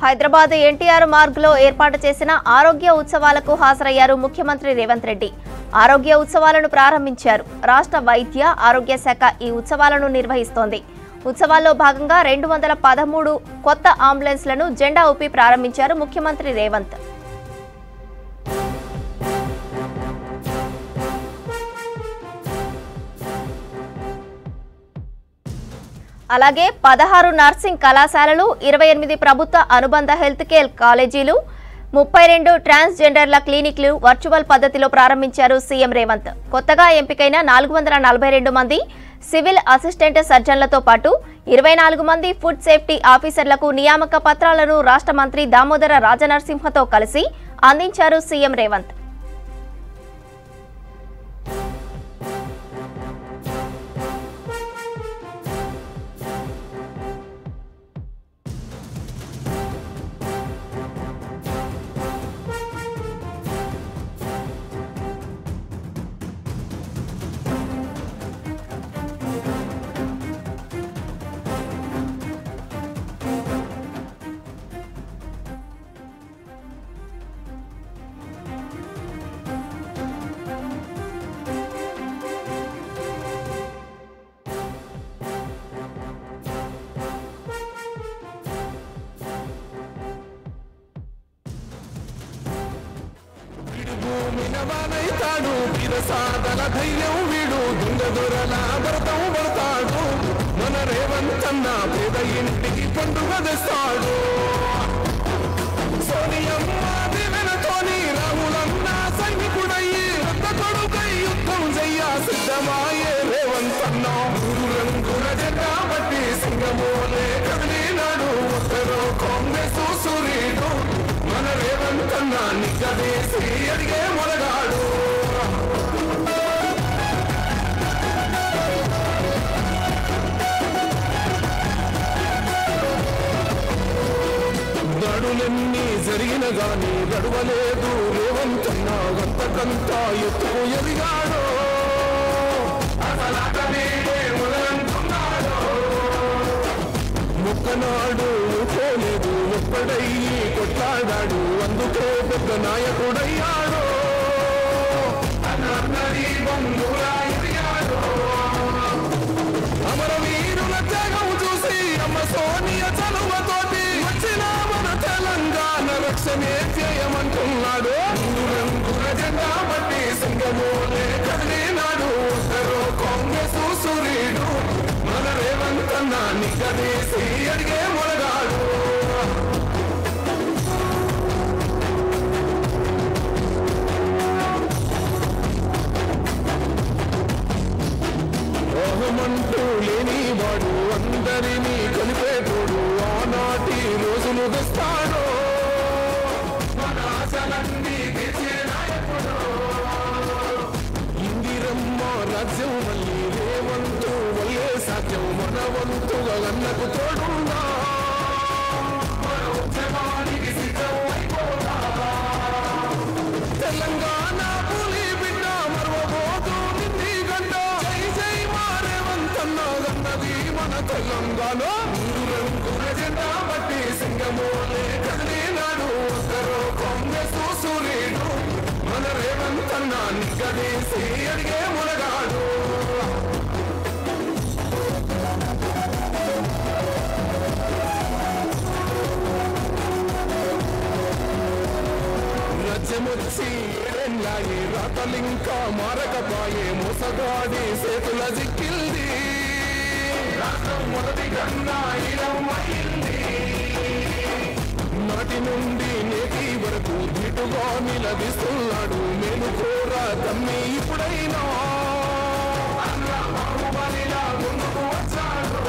హైదరాబాద్ ఎన్టీఆర్ మార్గ్లో ఏర్పాటు చేసిన ఆరోగ్య ఉత్సవాలకు హాజరయ్యారు ముఖ్యమంత్రి రేవంత్ రెడ్డి. ఆరోగ్య ఉత్సవాలను ప్రారంభించారు. రాష్ట్ర వైద్య ఆరోగ్య శాఖ ఈ ఉత్సవాలను నిర్వహిస్తోంది. ఉత్సవాల్లో భాగంగా 213 కొత్త అంబులెన్స్లను జెండా ఊపి ప్రారంభించారు ముఖ్యమంత్రి రేవంత్. అలాగే 16 నర్సింగ్ కళాశాలలు, 28 ప్రభుత్వ అనుబంధ హెల్త్ కేర్ కాలేజీలు, 32 ట్రాన్స్జెండర్ల క్లినిక్లు వర్చువల్ పద్ధతిలో ప్రారంభించారు సీఎం రేవంత్. కొత్తగా ఎంపికైన 442 మంది సివిల్ అసిస్టెంట్ సర్జన్లతో పాటు 24 మంది ఫుడ్ సేఫ్టీ ఆఫీసర్లకు నియామక పత్రాలను రాష్ట్ర మంత్రి దామోదర రాజనరసింహతో కలిసి అందించారు సీఎం రేవంత్. మినవానైతాడు విరసాదల ధైర్యం వీడు దుంగదొరల భరతం పడతాడు. మన రేవంతన్న పేద ఇంటికి పండుగ తెస్తాడు. సోనియమ్మ దివెనతోని రాములన్న సైనికుడయ్యి రక్త కొడుకై యుద్ధం చెయ్య సిద్ధమాయే రేవంతన్న. మూడు రంగుల జెండా బట్టి సింగమోలే కదిలినాడు. ఒక్కరో కాంగ్రెస్ సూర్యుడు మన రేవంతన్న నిగ్గదీసి అడిగే మొలగాడు. దాడులన్నీ జరిగిన గాని గడవలేదు రేవంతన్న. గంతకంతా ఎత్తుకు ఎదిగాడు. ముక్కనాడు పోలేదు ఒక్కడయ్యి కొట్లాడాడు. అందుకే పెద్ద నాయకుడయ్యాడు. అమరవీరుల త్యాగం చూసి అమ్మ సోనియ చలువతోటి వచ్చిన మన తెలంగాణ రక్షణే చేయమంటున్నాడు. రంగుల జెండా బట్టి సింగమోలే కదిలినాడు. ఒక్కరో కాంగ్రెస్ సూర్యుడు మన రేవంతన్న నిగ్గదీసి అడిగే మొలగాడు. ఓహమంటూ లేనివాడు అందరినీ కలిపేటోడు. ఆనాటి రోజులు తెస్తాడు. మన ఆశలన్నీ తీర్చే నాయకుడు. ఇందిరమ్మ రాజ్యం మళ్ళీ రేవంతు వల్లే సాధ్యం. మన వంతుగా అన్నకు తోడుందా. మన ఉద్యమానికి సిద్ధం అయిపోదా. తెలంగాణ పులి బిడ్డ మరవబోదు నింది గంట. జై జై మా రేవంతన్న గన్నది మన తెలంగాణ. రంగుల జెండా బట్టి సింగమోలే కదిలినాడు. ఒక్కరో కాంగ్రెస్ సూర్యుడు మన రేవంతన్న నిగ్గదీసి అడిగే మొలగాడు. రాజ్యమొచ్చి ఏడేళ్ళాయి రాతలింకా మారకపాయే. మోసగాడి చేతుల జిక్కిల్ది. రాష్ట్రం మొదటి కన్నా ఇరవైంది. నాటి నుండి నేటి వరకు ధీటుగా నిలదీస్తున్నాడు. నేను కోర తమ్మి ఇప్పుడైనా బాహుబలిలా ముందుకు వచ్చాడు.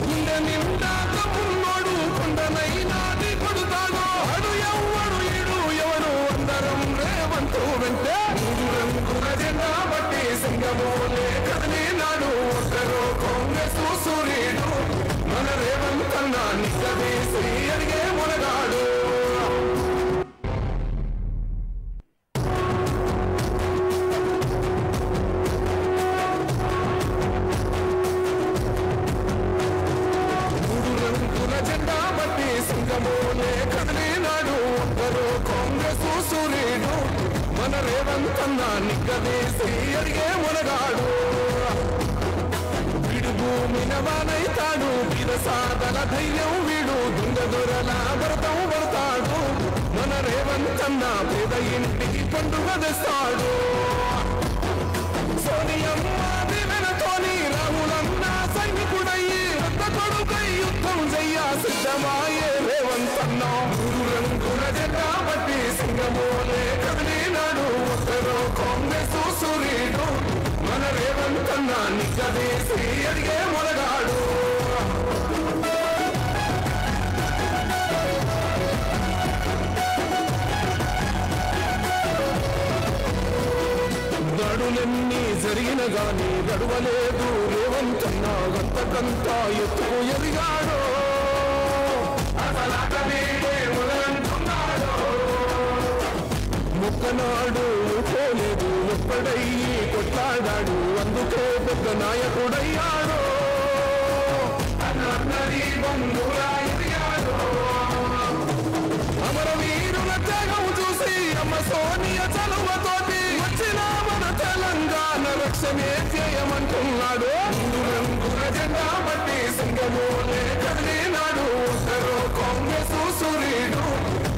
గుండె నిండా తమ్మున్నాడు. కొండనైనా కొడుతాడు. అడు ఎవడు ఈడు ఎవరు అందరం రేవంతు వెంటే. రంగుల జెండా బట్టి సింగమోలే కదిలినాడు. ఒక్కరో కాంగ్రెస్ సూర్యుడు మన రేవంతన్న నిగ్గదీసి అడిగే మొలగాడు. మన రేవంతన్న నిగ్గదీసి అడిగే మునగాడు వీడు భూమిన వానైతాడు విరసాదల ధైర్యం వీడు దుంగ దొరల భరతం పడతాడు మన రేవంతన్న పేద ఇంటికి పండుగ తెస్తాడు సోనియమ్మ దివెనతోని రాములన్న సైనికుడయ్యి పెద్ద కొడుకై యుద్ధం చెయ్య సిద్ధమాయే రేవంతన్న మూడు రంగుల జెండా బట్టి సింగమోలే కదిలినాడు ఒక్కరో కాంగ్రెస్ సూర్యుడు మన రేవంతన్న నిగ్గదీసి అడిగే మొనగాడు గడులెన్ని జరిగిన గాని గడవలేదు రేవంతన్న గంతకంత ఎత్తుకు ఎదిగాడు ముక్కనాడు పోలేదు ఒక్కడయ్యి కొట్లాడాడు అందుకే పెద్ద నాయకుడయ్యాడు అమరవీరుల త్యాగం చూసి అమ్మ సోనియ చలువతోటి వచ్చిన మన తెలంగాణ రక్షణే చేయమంటున్నాడు రంగుల జెండా బట్టి సింగమోలే కదిలినాడు ఒక్కరో కాంగ్రెస్ సూర్యుడు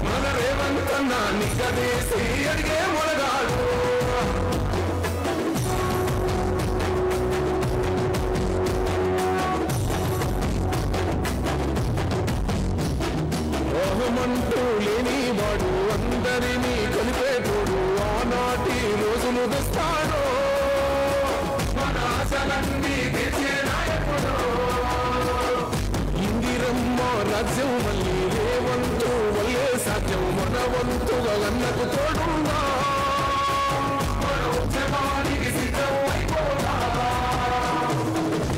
మన రేవంతన్న నిగ్గదీసి అడిగే మొనగాడు ఓహమంటూ లేనివాడు అందరినీ కలిపేటోడు ఆనాటి రోజులు తెస్తాడు మన ఆశలన్నీ తెచ్చే నాయకుడు ఇందిరమ్మ రాజ్యం మళ్ళీ రేవంతు వల్లే సాధ్యం మన వంతుగా అన్నకు తోడున్నా మన ఉద్యమానికి సిద్ధం అయిపోతా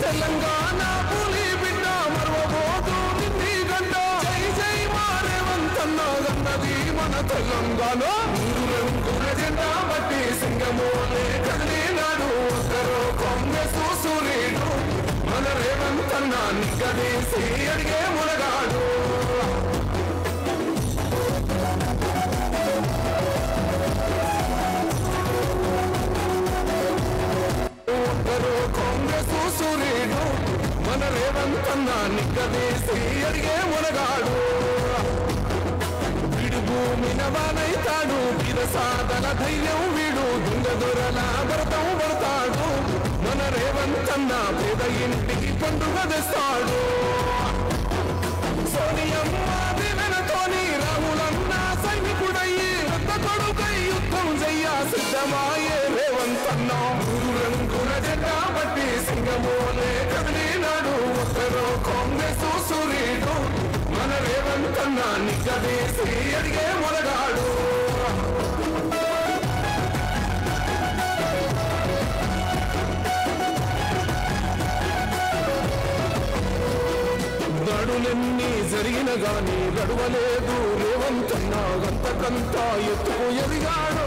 తెలంగాణ పులి బిడ్డ మరవబోతూ నింది గంట జై జై మా రేవంతన్న గన్నది మన తెలంగాణ మూడు రంగుల జెండా బట్టి సింగమోలే కదిలినాడు ఒక్కరో కాంగ్రెస్ సూర్యుడు మన రేవంతన్న నిగ్గదీసి అడిగే మునగాడు ఒక్కరో కాంగ్రెస్ సూర్యుడు మన రేవంతన్న నిగ్గదీసి అడిగే మునగాడు వీడు భూమిన వానైతాడు విరసాదల ధైర్యం వీడు దుంగ దొరల భరతం పడతాడు మన రేవంతన్న పేద ఇంటికి పండుగ తెస్తాడు సోనియమ్మ దివెనతోని రాములన్న సైనికుడయ్యి పెద్ద కొడుకై యుద్ధం చెయ్య సిద్ధమాయే రేవంతన్న మూడు రంగుల జెండా బట్టి సింగమోలే కదిలినాడు ఒక్కరో కాంగ్రెస్ సూర్యుడు మన రేవంతన్న నిగ్గదీసి అడిగే మొనగాడు గడులెన్ని జరిగిన గాని గడవలేదు రేవంతన్న గంతకంత ఎత్తుకు ఎదిగాడు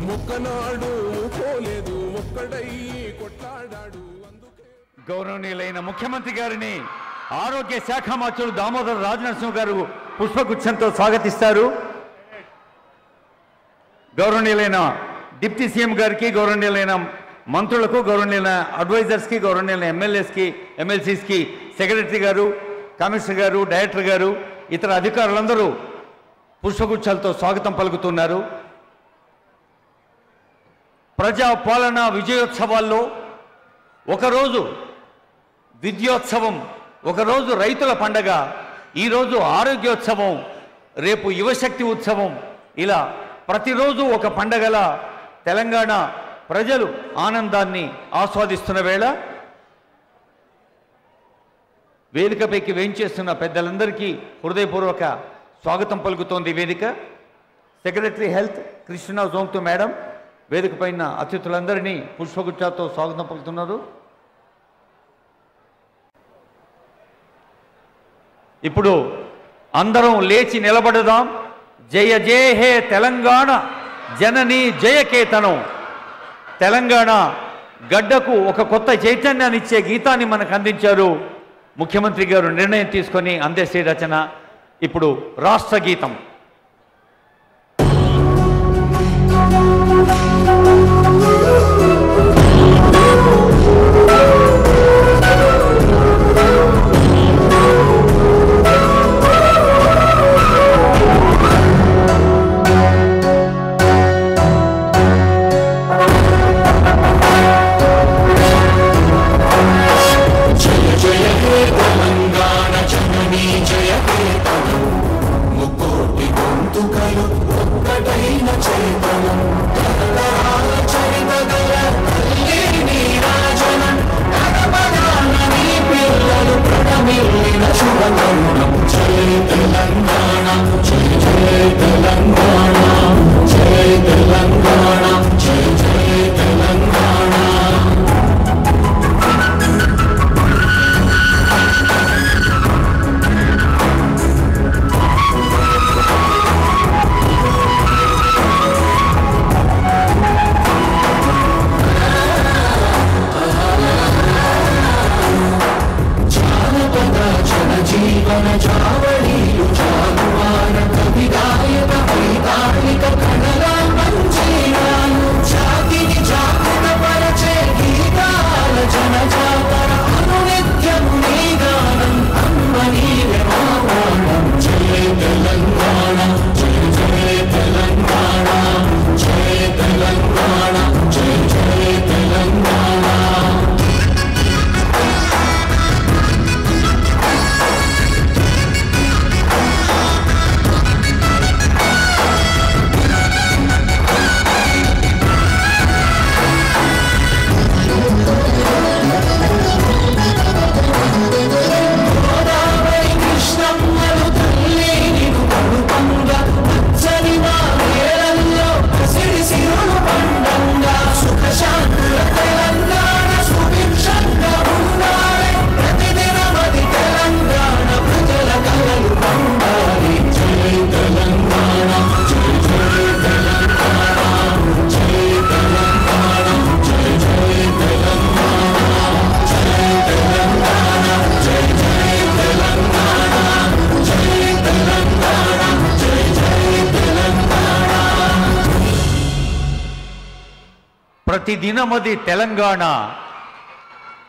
ముక్కనాడు పోలేదు ఒక్కడయ్యి కొట్లాడాడు అందుకే గౌరవనీయులైన ముఖ్యమంత్రి గారిని ఆరోగ్య శాఖ మంత్రులు దామోదర్ రాజనరసింహ గారు పుష్పగుచ్చంతో స్వాగతిస్తారు. గౌరవనీయులైన డిప్యూటీ సీఎం గారికి, గౌరవనీయులైన మంత్రులకు, గౌరవనీయులైన అడ్వైజర్స్కి, గౌరవనీయులైన ఎమ్మెల్యేస్కి, ఎమ్మెల్సీస్కి, సెక్రటరీ గారు, కమిషనర్ గారు, డైరెక్టర్ గారు, ఇతర అధికారులందరూ పుష్పగుచ్చాలతో స్వాగతం పలుకుతున్నారు. ప్రజా పాలన విజయోత్సవాల్లో ఒకరోజు విద్యోత్సవం, ఒకరోజు రైతుల పండగ, ఈరోజు ఆరోగ్యోత్సవం, రేపు యువశక్తి ఉత్సవం, ఇలా ప్రతిరోజు ఒక పండగల తెలంగాణ ప్రజలు ఆనందాన్ని ఆస్వాదిస్తున్న వేళ వేదికపైకి వేయించేస్తున్న పెద్దలందరికీ హృదయపూర్వక స్వాగతం పలుకుతోంది వేదిక. సెక్రటరీ హెల్త్ కృష్ణ జోంగ్తు మేడం వేదిక పైన అతిథులందరినీ పుష్పగుచ్చాలతో స్వాగతం పలుకుతున్నారు. ఇప్పుడు అందరం లేచి నిలబడదాం. జయ జయ హే తెలంగాణ జనని జయకేతనం. తెలంగాణ గడ్డకు ఒక కొత్త చైతన్యాన్ని ఇచ్చే గీతాన్ని మనకు అందించారు ముఖ్యమంత్రి గారు. నిర్ణయం తీసుకొని అందేశ్రీ రచన ఇప్పుడు రాష్ట్ర గీతం.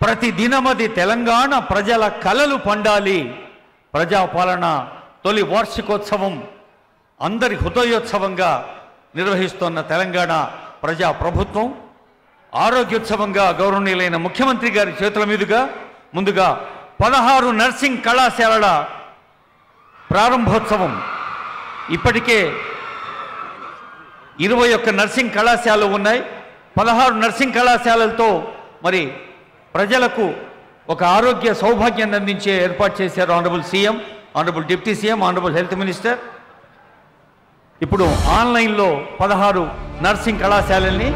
ప్రతిదినమది తెలంగాణ ప్రజల కలలు పండాలి. ప్రజాపాలన తొలి వార్షికోత్సవం అందరి హృదయోత్సవంగా నిర్వహిస్తున్న తెలంగాణ ప్రజా ప్రభుత్వం ఆరోగ్యోత్సవంగా గౌరవనీయులైన ముఖ్యమంత్రి గారి చేతుల మీదుగా ముందుగా 16 నర్సింగ్ కళాశాలల ప్రారంభోత్సవం. ఇప్పటికే 21 నర్సింగ్ కళాశాలలు ఉన్నాయి. 16 నర్సింగ్ కళాశాలలతో మరి ప్రజలకు ఒక ఆరోగ్య సౌభాగ్యాన్ని అందించే ఏర్పాటు చేశారు honourable CM, honourable deputy CM, honourable health minister. ఇప్పుడు ఆన్లైన్లో 16 నర్సింగ్ కళాశాలల్ని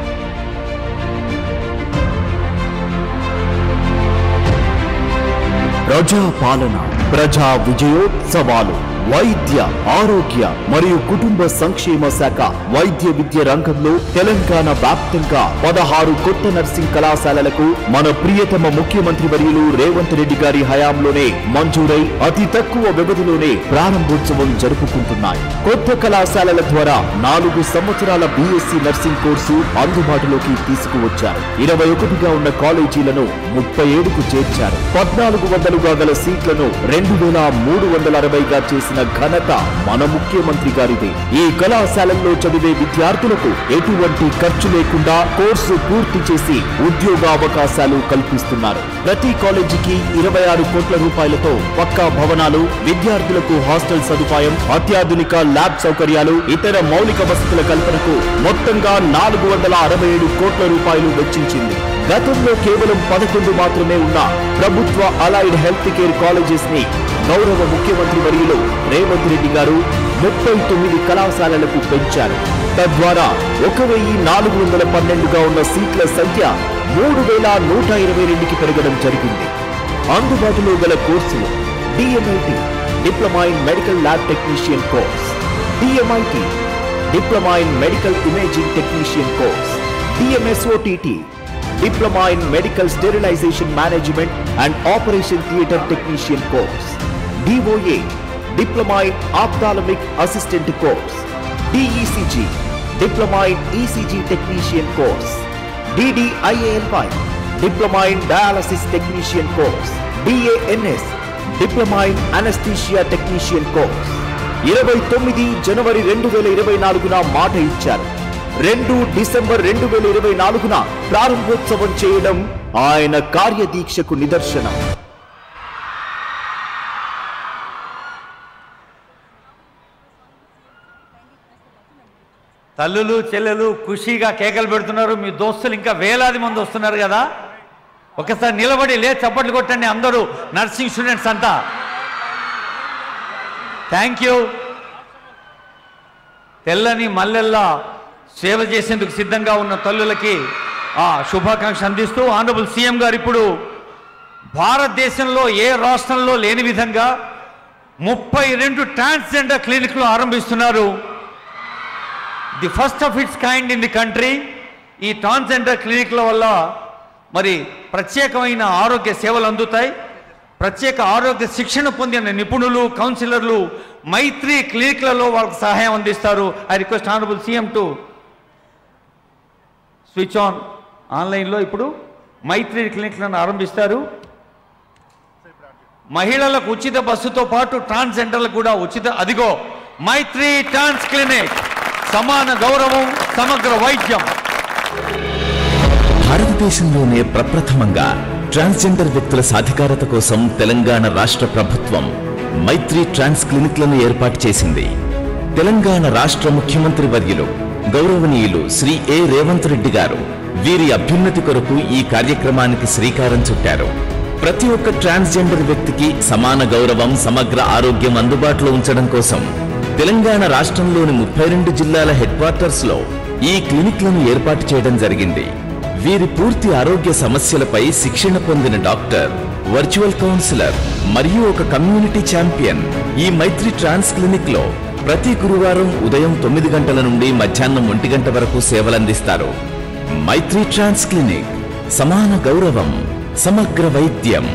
ప్రజా పాలన, ప్రజా విజయోత్సవాలు, వైద్య ఆరోగ్య మరియు కుటుంబ సంక్షేమ శాఖ వైద్య విద్య రంగంలో తెలంగాణ వ్యాప్తంగా 16 కొత్త నర్సింగ్ కళాశాలలకు మన ప్రియతమ ముఖ్యమంత్రి వర్యులు రేవంత్ రెడ్డి గారి హయాంలోనే మంజూరై అతి తక్కువ వ్యవధిలోనే ప్రారంభోత్సవం జరుపుకుంటున్నాయి. కొత్త కళాశాలల ద్వారా 4 సంవత్సరాల బీఎస్సీ నర్సింగ్ కోర్సు అందుబాటులోకి తీసుకువచ్చారు. 21గా ఉన్న కాలేజీలను 37కు చేర్చారు. 1400గా గల సీట్లను 2360గా చేసి ఘనత మన ముఖ్యమంత్రి గారిదే. ఈ కళాశాలల్లో చదివే విద్యార్థులకు ఎటువంటి ఖర్చు లేకుండా కోర్సు పూర్తి చేసి ఉద్యోగావకాశాలు కల్పిస్తున్నారు. ప్రతి కాలేజీకి 26 కోట్ల రూపాయలతో పక్కా భవనాలు, విద్యార్థులకు హాస్టల్ సదుపాయం, అత్యాధునిక ల్యాబ్ సౌకర్యాలు, ఇతర మౌలిక వసతుల కల్పనకు మొత్తంగా 467 కోట్ల రూపాయలు వెచ్చించింది. గతంలో కేవలం 11 మాత్రమే ఉన్న ప్రభుత్వ అలైడ్ హెల్త్ కేర్ కాలేజెస్ ని గౌరవ ముఖ్యమంత్రి వర్యులు రేవంత్ రెడ్డి గారు 39 కళాశాలలకు పెంచారు. తద్వారా 1412గా ఉన్న సీట్ల సంఖ్య 3122కి పెరగడం జరిగింది. అందుబాటులో గల కోర్సులు DMIT diploma in medical lab technician course, DMIT diploma in medical imaging technician course, DMSOTT Diploma in Medical Sterilization Management and Operation Theatre Technician course, DOA diploma in ophthalmic assistant course, DECG diploma in ECG technician course, DDIALY diploma in dialysis technician course, DANS diploma in anaesthesia technician course. 29 జనవరి 2024 మాట ఇచ్చారు. 2 December 2024 ప్రారంభోత్సవం చేయడం ఆయన కార్యదీక్షకు నిదర్శనం. తల్లులు చెల్లెలు ఖుషీగా కేకలు పెడుతున్నారు. మీ దోస్తులు ఇంకా వేలాది మంది వస్తున్నారు కదా. ఒకసారి నిలబడి చప్పట్లు కొట్టండి అందరూ, నర్సింగ్ స్టూడెంట్స్ అంతా. Thank you. తెల్లని మల్లెల్లా సేవ చేసేందుకు సిద్ధంగా ఉన్న తల్లులకి శుభాకాంక్ష అందిస్తూ ఆనరబుల్ సీఎం గారు ఇప్పుడు భారతదేశంలో ఏ రాష్ట్రంలో లేని విధంగా 32 ట్రాన్స్జెండర్ క్లినిక్లు ఆరంభిస్తున్నారు. The first of its kind in the country. ఈ ట్రాన్స్జెండర్ క్లినిక్ల వల్ల మరి ప్రత్యేకమైన ఆరోగ్య సేవలు అందుతాయి. ప్రత్యేక ఆరోగ్య శిక్షణ పొందిన నిపుణులు, కౌన్సిలర్లు మైత్రి క్లినిక్లలో వాళ్ళకి సహాయం అందిస్తారు. I request honourable CM to switch on. ఆన్లైన్లో ఇప్పుడు మైత్రి క్లినిక్లను ఆరంభిస్తారు. మహిళలకు ఉచిత బస్సుతో పాటు ట్రాన్స్జెండర్లకు కూడా ఉచిత. అదిగో మైత్రి ట్రాన్స్ క్లినిక్, సమాన గౌరవం, సమగ్ర వైద్యం. భారతదేశంలోనే ప్రప్రథమంగా ట్రాన్స్జెండర్ వ్యక్తుల సాధికారత కోసం తెలంగాణ రాష్ట్ర ప్రభుత్వం మైత్రి ట్రాన్స్ క్లినిక్లను ఏర్పాటు చేసింది. తెలంగాణ రాష్ట్ర ముఖ్యమంత్రి వర్యులు గౌరవనీయులు శ్రీ ఏ రేవంత్ రెడ్డి గారు వీరి అభ్యున్నతి కొరకు ఈ కార్యక్రమానికి శ్రీకారం చుట్టారు. ప్రతి ఒక్క ట్రాన్స్జెండర్ వ్యక్తికి సమాన గౌరవం, సమగ్ర ఆరోగ్యం అందుబాటులో ఉంచడం కోసం తెలంగాణ రాష్ట్రంలోని 32 జిల్లాల హెడ్ క్వార్టర్స్ లో ఈ క్లినిక్లను ఏర్పాటు చేయడం జరిగింది. వీరి పూర్తి ఆరోగ్య సమస్యలపై శిక్షణ పొందిన డాక్టర్, వర్చువల్ కౌన్సిలర్ మరియు ఒక కమ్యూనిటీ ఛాంపియన్ ఈ మైత్రి ట్రాన్స్ క్లినిక్ లో ప్రతి గురువారం ఉదయం 9 గంటల నుండి మధ్యాహ్నం 1 గంట వరకు సేవలందిస్తారు. మైత్రి ట్రాన్స్ క్లినిక్, సమాన గౌరవం, సమగ్ర వైద్యం,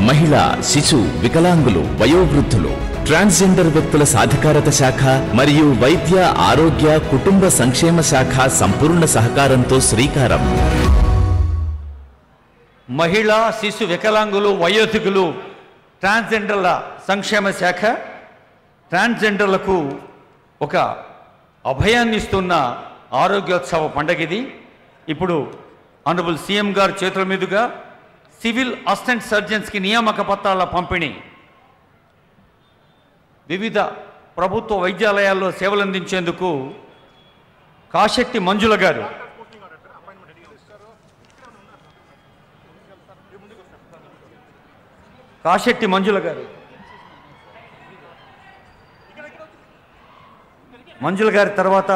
మహిళా, శిశు, వికలాంగులు, వయోవృద్ధులు, ట్రాన్స్జెండర్ వ్యక్తుల సాధికారత శాఖ మరియు వైద్య, ఆరోగ్య, కుటుంబ సంక్షేమ శాఖ సంపూర్ణ సహకారంతో శ్రీకారం. మహిళా, శిశు, వికలాంగులు, వయోధికులు, ట్రాన్స్జెండర్ల సంక్షేమ శాఖ ట్రాన్స్జెండర్లకు ఒక అభయాన్ని ఇస్తున్న ఆరోగ్యోత్సవ పండుగ ఇది. ఇప్పుడు ఆనరబుల్ సీఎం గారు చేతుల మీదుగా సివిల్ అసిస్టెంట్ సర్జన్స్కి నియామక పత్రాల పంపిణీ, వివిధ ప్రభుత్వ వైద్యాలయాల్లో సేవలందించేందుకు కాశెట్టి మంజుల గారు మంజుల గారి తర్వాత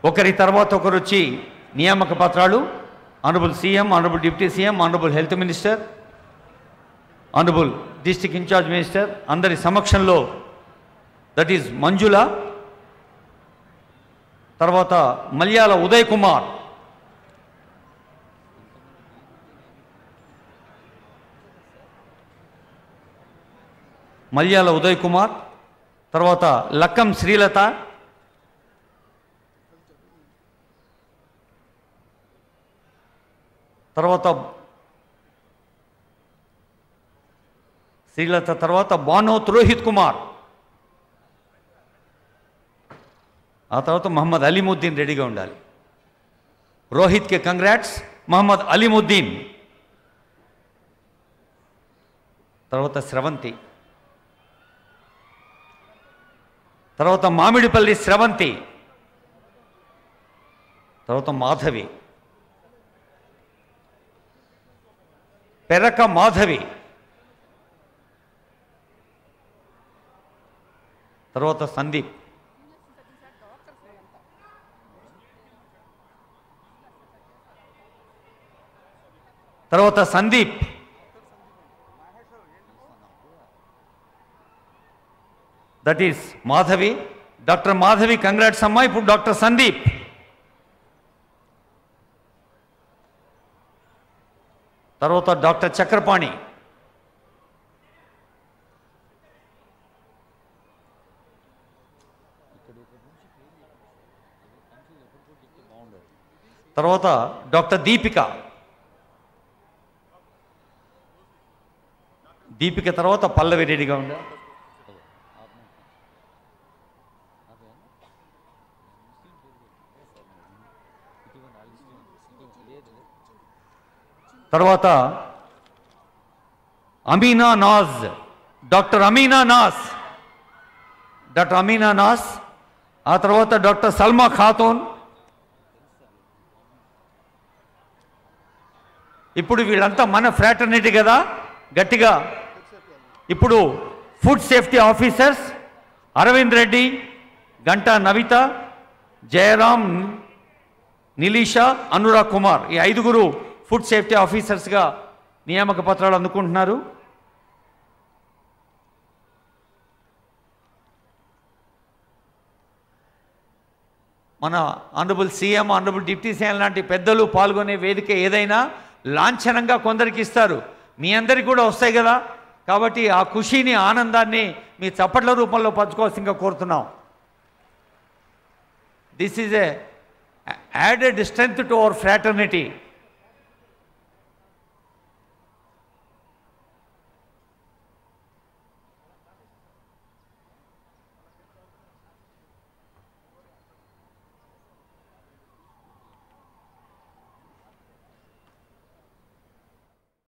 ఒకరి తర్వాత ఒకరు వచ్చి నియామక పత్రాలు honourable CM, honourable deputy CM, honourable health minister, honourable district incharge minister అందరి సమక్షంలో, దట్ ఈజ్ మంజుల, తర్వాత మల్యాల ఉదయ్ కుమార్, తర్వాత లక్కం శ్రీలత, తర్వాత బానోత్ రోహిత్ కుమార్, ఆ తర్వాత మహమ్మద్ అలీముద్దీన్ రెడీగా ఉండాలి. రోహిత్కి కంగ్రాట్స్. మహమ్మద్ అలీముద్దీన్, తర్వాత స్రవంతి, తర్వాత మామిడిపల్లి స్రవంతి, తర్వాత మాధవి, పెరక మాధవి, తర్వాత Sandeep, that is Madhavi. Doctor Madhavi congrats అమ్మా. ఇప్పుడు డాక్టర్ సందీప్, తర్వాత డాక్టర్ చక్రపాణి, తర్వాత డాక్టర్ దీపిక తర్వాత పల్లవి రెడీగా ఉందా. తర్వాత అమీనా నాజ్, డాక్టర్ అమీనా నాస్, ఆ తర్వాత డాక్టర్ సల్మా ఖాతూన్. ఇప్పుడు వీళ్ళంతా మన ఫ్రాటర్నిటీ కదా, గట్టిగా. ఇప్పుడు food safety officers Aravind Reddy, Ganta Navitha, Jayaram, Nilisha, Anurag Kumar, ఈ 5 ఫుడ్ సేఫ్టీ ఆఫీసర్స్గా నియామక పత్రాలు అందుకుంటున్నారు. మన honourable CM, honourable deputy CM లాంటి పెద్దలు పాల్గొనే వేదిక ఏదైనా లాంఛనంగా కొందరికి ఇస్తారు, మీ అందరికి కూడా వస్తాయి కదా. కాబట్టి ఆ ఖుషీని, ఆనందాన్ని మీ చప్పట్ల రూపంలో పంచుకోవాల్సిందిగా కోరుతున్నాం. This is a added strength to our fraternity.